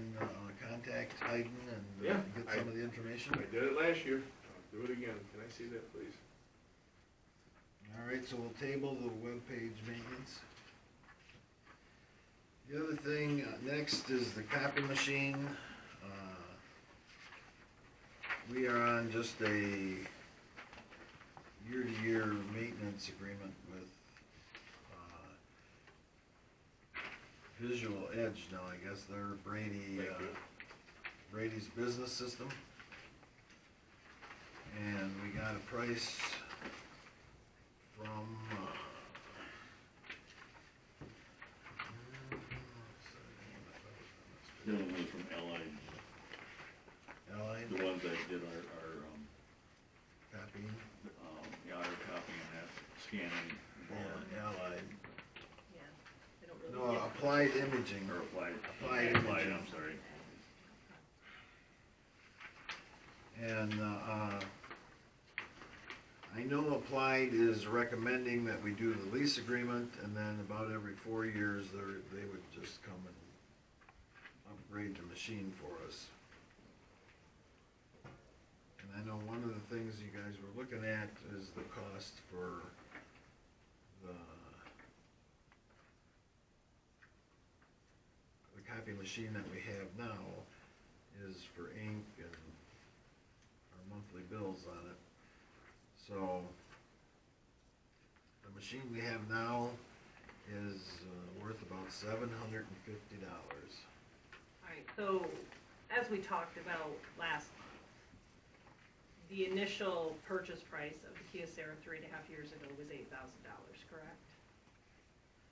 and contact Hayden and Yeah, get some of the information? I did it last year. I'll do it again. Can I see that, please? All right, so we'll table the webpage maintenance. The other thing next is the copy machine. We are on just a year-to-year maintenance agreement with Visual Edge now. I guess they're Brady's business system, and we got a price from The one was from Allied, Allied the ones that did our copying. yeah, our copying and that, scanning. Yeah, Allied. Yeah, they don't really No, get- Applied Imaging. Or applied. Applied Applied, Imaging. I'm sorry. And I know Applied is recommending that we do the lease agreement, and then about every 4 years, they would just come and upgrade the machine for us. And I know one of the things you guys were looking at is the cost for the copy machine that we have now is for ink and our monthly bills on it. So the machine we have now is worth about $750. Alright, so, as we talked about last month, the initial purchase price of the Kyocera 3.5 years ago was $8,000, correct?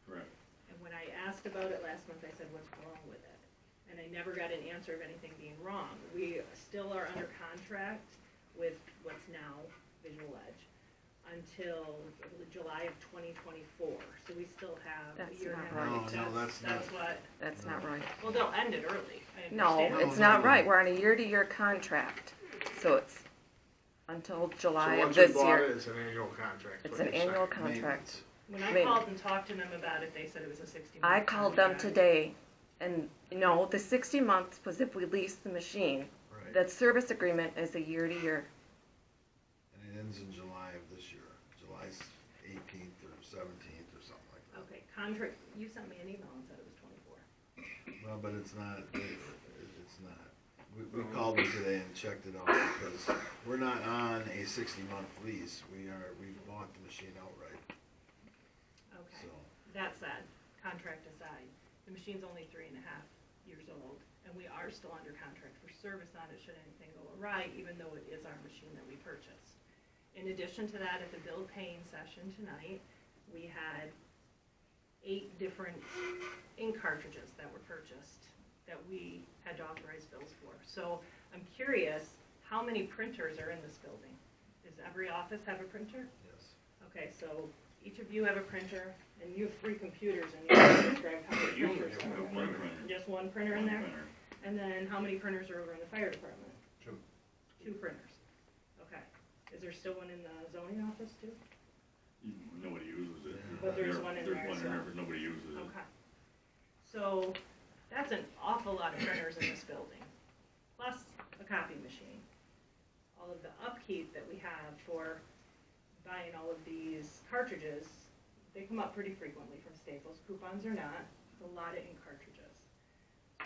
Correct. And when I asked about it last month, I said, what's wrong with it? And I never got an answer of anything being wrong. We still are under contract with what's now Visual Edge until July of 2024. So we still have That's a year and a not half. right. No, that's not. what, That's not right. well, they'll end it early, I No, understand. No, it's not no. right. We're on a year-to-year contract, so it's until July So of once we this bought year. it, it's an annual contract. It's what an you're annual saying. contract. When I Maybe. called and talked to them about it, they said it was a 60-month I called them contract. today, and no, the 60 months was if we leased the machine. Right. That service agreement is a year-to-year. And it ends in July of this year, July 18th or 17th or something like that. Okay, contract, you sent me an email and said it was 24. Well, but it's not. It's not. We called them today and checked it out because we're not on a 60-month lease. We bought the machine outright. Okay, So that said, contract aside, the machine's only 3.5 years old, and we are still under contract for service on it should anything go awry, even though it is our machine that we purchased. In addition to that, at the bill paying session tonight, we had 8 different ink cartridges that were purchased that we had to authorize bills for. So I'm curious, how many printers are in this building? Does every office have a printer? yes. Okay, so each of you have a printer, and you have 3 computers, and you have to describe how many You only printers have are One in there. printer. Just one printer in One there? printer. And then how many printers are over in the fire department? 2. 2 printers. Okay. Is there still one in the zoning office too? Nobody uses it. But there's one in there There's one as in there, well. but nobody uses it. Okay. So that's an awful lot of printers in this building, plus a copy machine. All of the upkeep that we have for buying all of these cartridges, they come up pretty frequently from Staples, coupons or not. It's a lot of ink cartridges.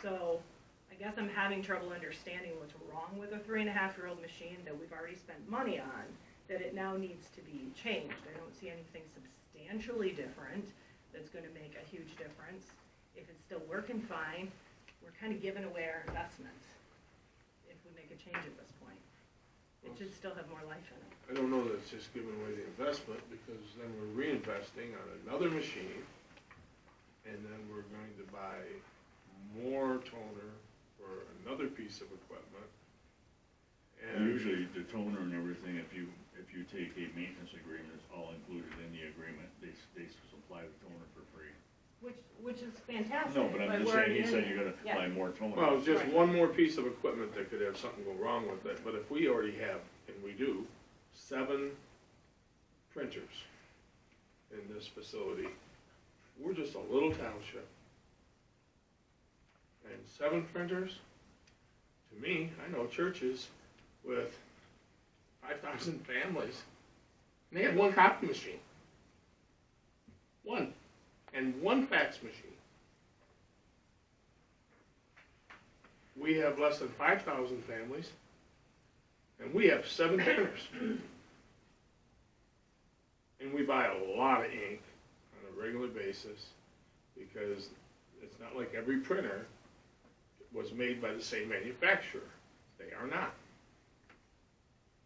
So I guess I'm having trouble understanding what's wrong with a 3.5-year-old machine that we've already spent money on, that it now needs to be changed. I don't see anything substantially different that's going to make a huge difference. If it's still working fine, we're kind of giving away our investment if we make a change at this point. It should still have more life in it. I don't know that it's just giving away the investment, because then we're reinvesting on another machine, and then we're going to buy more toner for another piece of equipment. And Usually the toner and everything, if you take a maintenance agreement, it's all included in the agreement. They supply the toner for free. Which is fantastic. No, but I'm just we're saying, he in said there. you gotta Yeah. buy more toner. Well, it's just Right. one more piece of equipment that could have something go wrong with it, but if we already have, and we do, 7 printers in this facility, we're just a little township. And and 7 printers, to me, I know churches with 5,000 families, and they have 1 copy machine. 1. And 1 fax machine. We have less than 5,000 families, and we have 7 printers. And we buy a lot of ink on a regular basis, because it's not like every printer was made by the same manufacturer. They are not.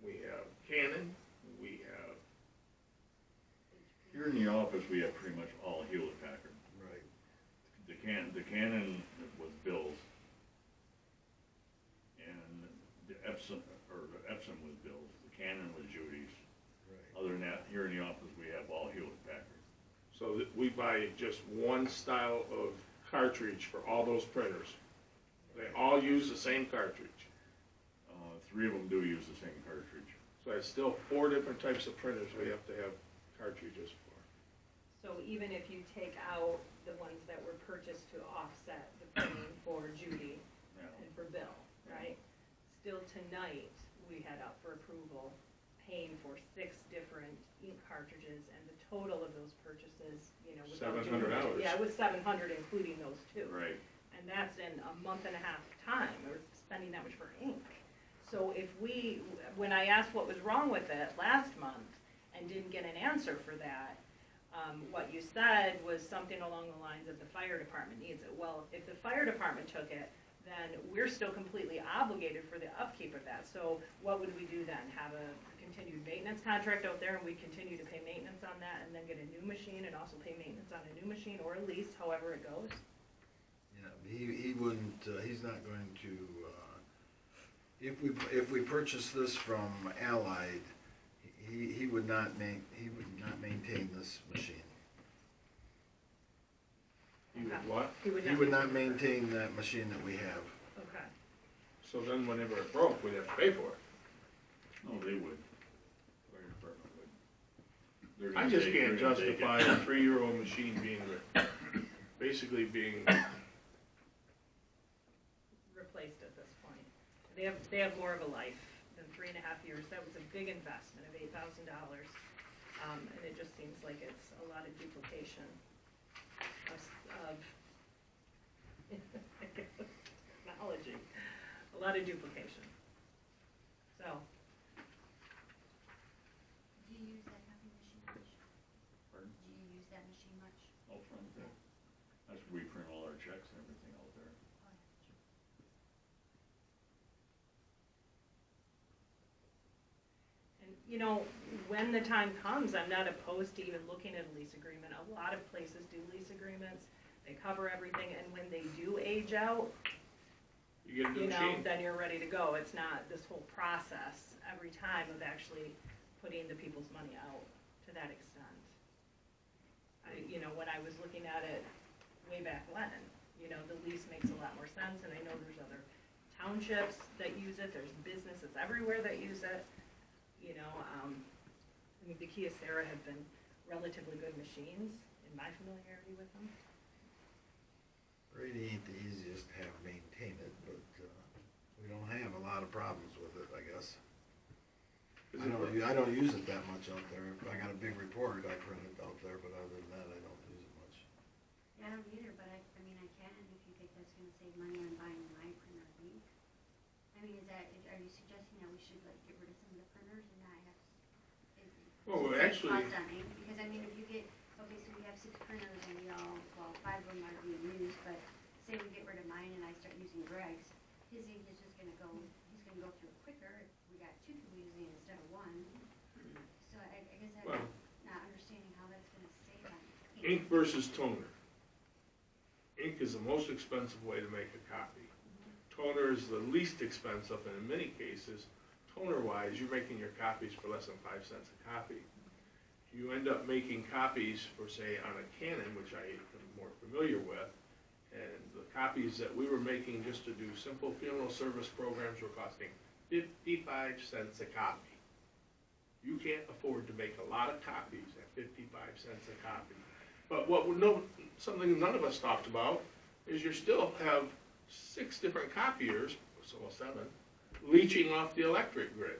We have Canon, we have, Here in the office, we have pretty much all Hewlett Packard. Right. The Canon was Bill's. And the Epson was Bill's. The Canon was Judy's. Right. Other than that, here in the office, we have all Hewlett Packard. so that we buy just 1 style of cartridge for all those printers. They all use the same cartridge. 3 of them do use the same cartridge. So it's still 4 different types of printers we have to have cartridges for. So even if you take out the ones that were purchased to offset the printing for Judy Yeah. and for Bill, right? Still tonight, we had up for approval, paying for 6 different ink cartridges, and the total of those purchases, you know, without doing $700. Yeah, it was 700 including those 2. Right. And that's in a month and a half time, or spending that much for ink. So if we, when I asked what was wrong with it last month and didn't get an answer for that, what you said was something along the lines of the fire department needs it. Well, if the fire department took it, then we're still completely obligated for the upkeep of that. So what would we do then? Have a continued maintenance contract out there, and we continue to pay maintenance on that, and then get a new machine and also pay maintenance on a new machine or a lease, however it goes? Yeah, he wouldn't, he's not going to, if we purchase this from Allied, he would not maintain this machine. You would Okay. what? He would not maintain that machine that we have. Okay. So then whenever it broke, we'd have to pay for it. No, they would. Fire department would. They're I gonna just take- can't they're gonna take it. justify a 3-year-old machine being, basically being, Replaced at this point. They have more of a life than 3.5 years. That was a big investment of $8,000. And it just seems like it's a lot of duplication of technology, a lot of duplication. So, Do you use that copy machine much? Pardon? Do you use that machine much? Out front there. That's where we print all our checks and everything out there. Oh, yeah. and you know, when the time comes, I'm not opposed to even looking at a lease agreement. A lot of places do lease agreements. They cover everything, and when they do age out, you get a new you know, machine. then you're ready to go. It's not this whole process every time of actually putting the people's money out to that extent. You know, when I was looking at it way back when, you know, the lease makes a lot more sense, and I know there's other townships that use it, there's businesses everywhere that use it. You know, I mean, the Kyocera have been relatively good machines in my familiarity with them. Really ain't the easiest to have maintain it, but we don't have a lot of problems with it, I guess. Is I it- don't use it that much out there. If I got a big report, I print it out there, but other than that, I don't use it much. Yeah, I don't either, but I mean, I can if you think that's gonna save money on buying my printer ink. I mean, are you suggesting that we should like get rid of some of the printers and not have, Well, to save actually- cost on ink? Because I mean, if you get, okay, so we have 6 printers and we all, well, 5 of them are being used, but say we get rid of mine and I start using Greg's, his ink is just gonna go, he's gonna go through it quicker if we got 2 people using it instead of 1. So I guess I'm Well- not understanding how that's gonna save on Ink versus toner. Ink is the most expensive way to make a copy. Toner is the least expensive, and in many cases, toner-wise, you're making your copies for less than 5 cents a copy. You end up making copies for, say, on a Canon, which I am more familiar with, and the copies that we were making just to do simple funeral service programs were costing 55 cents a copy. You can't afford to make a lot of copies at 55 cents a copy. But something none of us talked about is you still have 6 different copiers, so 7, leaching off the electric grid.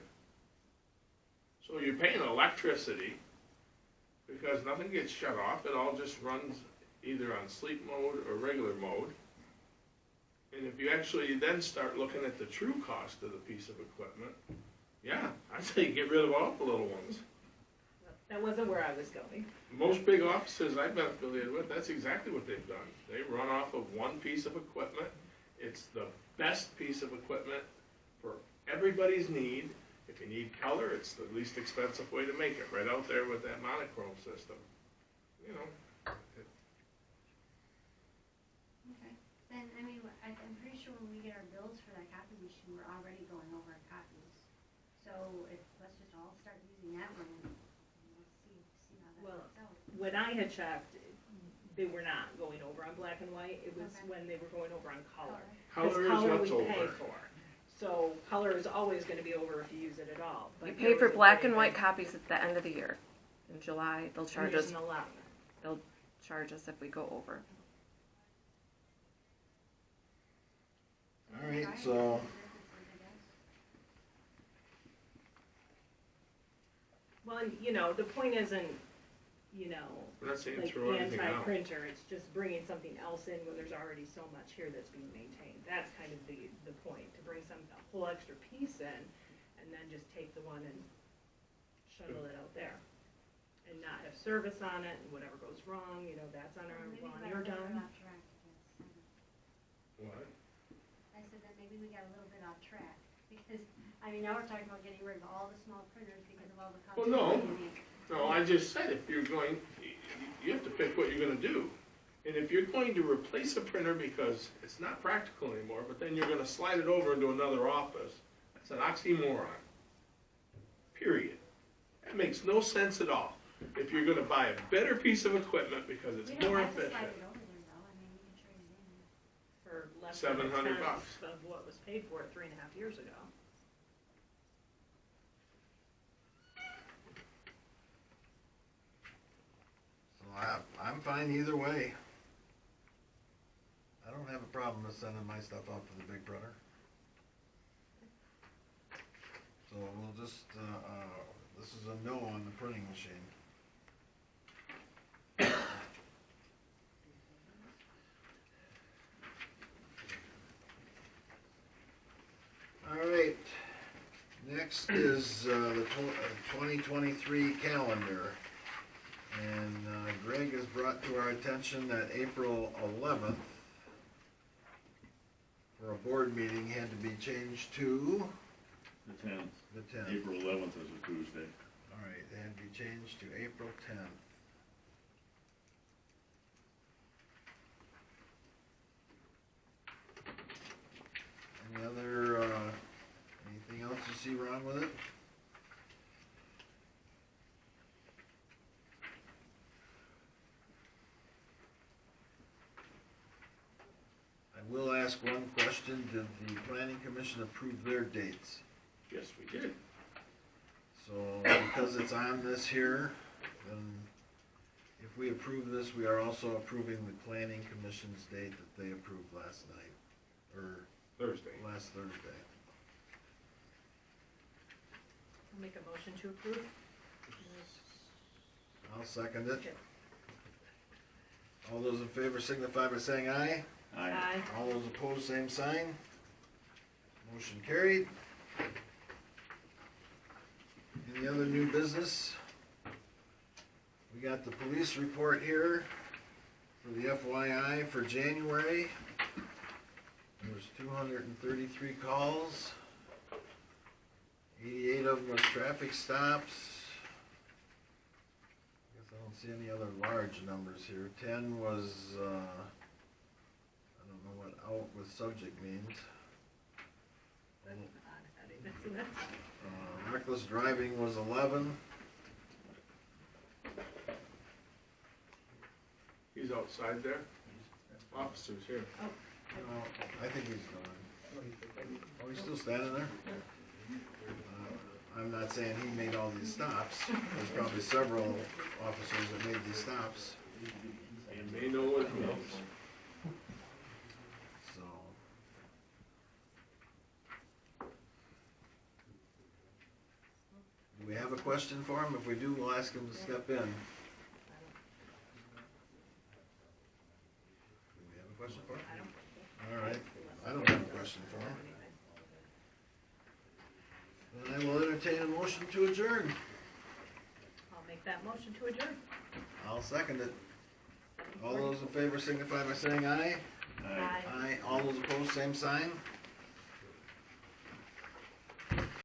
So you're paying electricity because nothing gets shut off. It all just runs either on sleep mode or regular mode. And if you actually then start looking at the true cost of the piece of equipment, yeah, I'd say get rid of all the little ones. That wasn't where I was going. Most big offices I've been affiliated with, that's exactly what they've done. They run off of one piece of equipment. It's the best piece of equipment for everybody's need. If you need color, it's the least expensive way to make it, right out there with that monochrome system. You know, Okay, then, I mean, I'm pretty sure when we get our bills for that copy machine, we're already going over our copies. So let's just all start using that one and we'll see how that Well, works out. When I had checked, they were not going over on black and white. It was Okay. when they were going over on color. 'Cause color is color what's we pay over. for. So color is always gonna be over if you use it at all. We But pay there for was a black big and white thing. copies at the end of the year. In July, they'll And charge there's us, an allowance. they'll charge us if we go over. All right, Try and so- see the differences, I guess. Well, and, you know, the point isn't, you know, We're not saying like throw anything out. anti-printer, it's just bringing something else in when there's already so much here that's being maintained. That's kind of the point, to bring a whole extra piece in, and then just take the one and shuttle it out there. And not have service on it, and whatever goes wrong, you know, that's on our, Maybe on we your got a little bit dime. off track, I guess. What? I said that maybe we got a little bit off track, because, I mean, now we're talking about getting rid of all the small printers because of all the Well, no. copy. No, I just said if you're going, you have to pick what you're gonna do. And if you're going to replace a printer because it's not practical anymore, but then you're gonna slide it over into another office, that's an oxymoron. Period. That makes no sense at all. If you're gonna buy a better piece of equipment because it's We don't more have to slide efficient. it over there though, I mean, we can trade it in. For less than a $700 tenth of what was paid for it 3.5 years ago. So I'm fine either way. I don't have a problem with sending my stuff out to the big printer. So we'll just, this is a no on the printing machine. All right, next is the 2023 calendar. And Greg has brought to our attention that April 11th for a board meeting had to be changed to The 10th, the 10th. April 11th is a Tuesday. All right, they had to be changed to April 10th. Any other, anything else you see wrong with it? I will ask one question. Did the planning commission approve their dates? Yes, we did. So, because it's on this here, then if we approve this, we are also approving the planning commission's date that they approved last night, or Thursday. last Thursday. I'll make a motion to approve. I'll second it. Okay. All those in favor signify by saying aye. Aye. All those opposed, same sign. Motion carried. Any other new business? We got the police report here for the FYI for January. There was 233 calls. 88 of them was traffic stops. Guess I don't see any other large numbers here. 10 was, I don't know what out with subject means. Reckless driving was 11. He's outside there. Officer's here. I think he's gone. Oh, he's still standing there? I'm not saying he made all these stops. There's probably several officers that made these stops. And they know what it means. So, question for him? If we do, we'll ask him to step in. Do we have a question for him? I don't. All right, I don't have a question for him. Then I will entertain a motion to adjourn. I'll make that motion to adjourn. I'll second it. All those in favor signify by saying aye. Aye. Aye. All those opposed, same sign.